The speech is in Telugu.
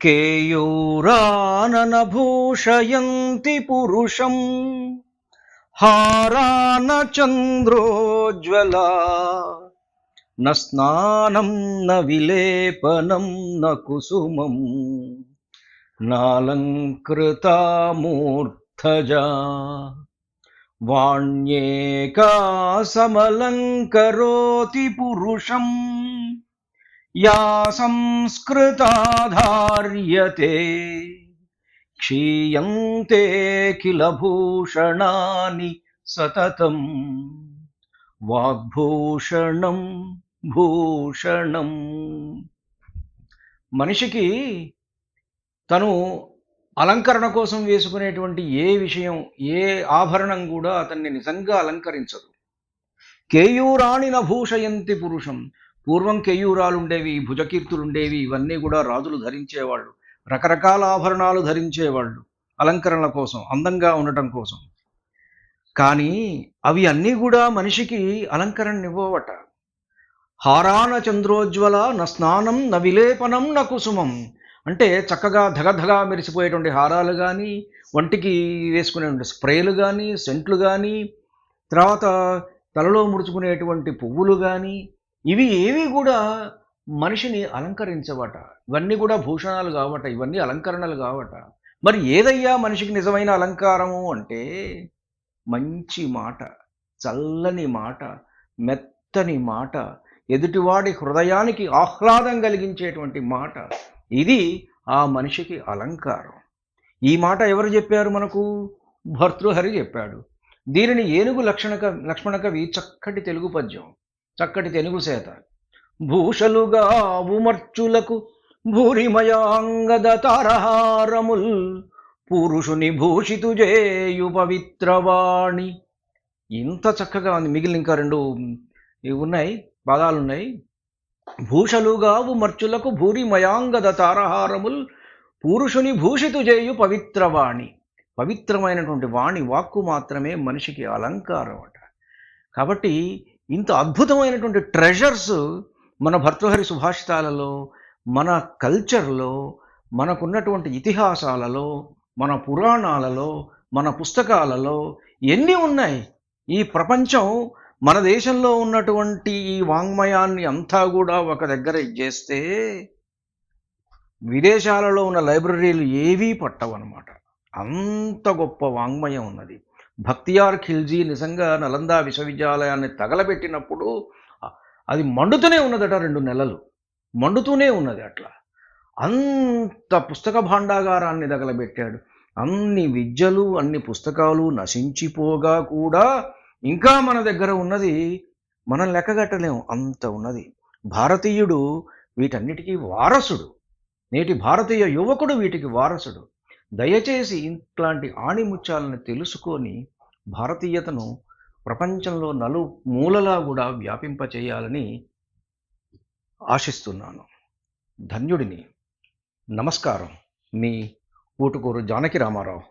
కేయూరాననభూషయంతి పురుషం హారాన చంద్రోజ్వలా న స్నానం న విలేపనం న కుసుమం నాలంకృతా మూర్ధజా వాణ్యేకా సమలంకరోతి పురుషం యా సంస్కృతా ధార్యతే క్షీయంతే కిల భూషణాని సతతం వాగ్భూషణం భూషణం. మనిషికి తను అలంకరణ కోసం వేసుకునేటువంటి ఏ విషయం, ఏ ఆభరణం కూడా అతన్ని నిజంగా అలంకరించదు. కేయూరాణి నభూషయంతి పురుషం. పూర్వం కేయూరాలు ఉండేవి, భుజకీర్తులు ఉండేవి, ఇవన్నీ కూడా రాజులు ధరించేవాళ్ళు. రకరకాల ఆభరణాలు ధరించేవాళ్ళు అలంకరణ కోసం, అందంగా ఉండటం కోసం. కానీ అవి అన్నీ కూడా మనిషికి అలంకరణనివ్వవట. హారాన చంద్రోజ్వల న స్నానం న విలేపనం న కుసుమం. అంటే చక్కగా ధగధగా మెరిసిపోయేటువంటి హారాలు కానీ, వంటికి వేసుకునే స్ప్రేలు కానీ, సెంట్లు కానీ, తర్వాత తలలో ముడుచుకునేటువంటి పువ్వులు కానీ, ఇవి ఏవి కూడా మనిషిని అలంకరించవట. ఇవన్నీ కూడా భూషణాలు కావట, ఇవన్నీ అలంకరణలు కావట. మరి ఏదయ్యా మనిషికి నిజమైన అలంకారము అంటే మంచి మాట, చల్లని మాట, మెత్తని మాట, ఎదుటివాడి హృదయానికి ఆహ్లాదం కలిగించేటువంటి మాట, ఇది ఆ మనిషికి అలంకారం. ఈ మాట ఎవరు చెప్పారు మనకు? భర్తృహరి చెప్పాడు. దీనిని ఏనుగు లక్ష్మణ కవి చక్కటి తెలుగు పద్యం, చక్కటి తెలుగు సేత. భూషలుగా ఉమర్చులకు భూరిమయాంగద తారహారముల్ పురుషుని భూషితు జేయు పవిత్రవాణి. ఇంత చక్కగా ఉంది. మిగిలిన ఇంకా రెండు ఉన్నాయి, పదాలున్నాయి. భూషలుగా ఉమర్చులకు భూరిమయాంగద తారహారముల్ పురుషుని భూషితు జేయు పవిత్రవాణి. పవిత్రమైనటువంటి వాణి, వాక్కు మాత్రమే మనిషికి అలంకారం అట. కాబట్టి ఇంత అద్భుతమైనటువంటి ట్రెజర్స్ మన భర్తృహరి సుభాషితాలలో, మన కల్చర్లో, మనకున్నటువంటి ఇతిహాసాలలో, మన పురాణాలలో, మన పుస్తకాలలో ఎన్ని ఉన్నాయి. ఈ ప్రపంచం మన దేశంలో ఉన్నటువంటి ఈ వాంగ్మయాన్ని అంతా కూడా ఒక దగ్గర ఇచ్చేస్తే విదేశాలలో ఉన్న లైబ్రరీలు ఏవీ పట్టవన్నమాట. అంత గొప్ప వాంగ్మయం ఉన్నది. భక్తియార్ ఖిల్జీ నిజంగా నలందా విశ్వవిద్యాలయాన్ని తగలబెట్టినప్పుడు అది మండుతూనే ఉన్నదట, 2 నెలలు మండుతూనే ఉన్నది. అట్లా అంత పుస్తక భాండాగారాన్ని తగలబెట్టాడు. అన్ని విద్యలు, అన్ని పుస్తకాలు నశించిపోగా కూడా ఇంకా మన దగ్గర ఉన్నది మనం లెక్కగట్టలేము, అంత ఉన్నది. భారతీయుడు వీటన్నిటికీ వారసుడు. నేటి భారతీయ యువకుడు వీటికి వారసుడు. దయచేసి ఇట్లాంటి ఆణిముత్యాలను తెలుసుకొని భారతీయతను ప్రపంచంలో నలుమూలలా కూడా వ్యాపింపచేయాలని ఆశిస్తున్నాను. ధన్యుడిని. నమస్కారం. మీ ఊటుకూరు జానకి రామారావు.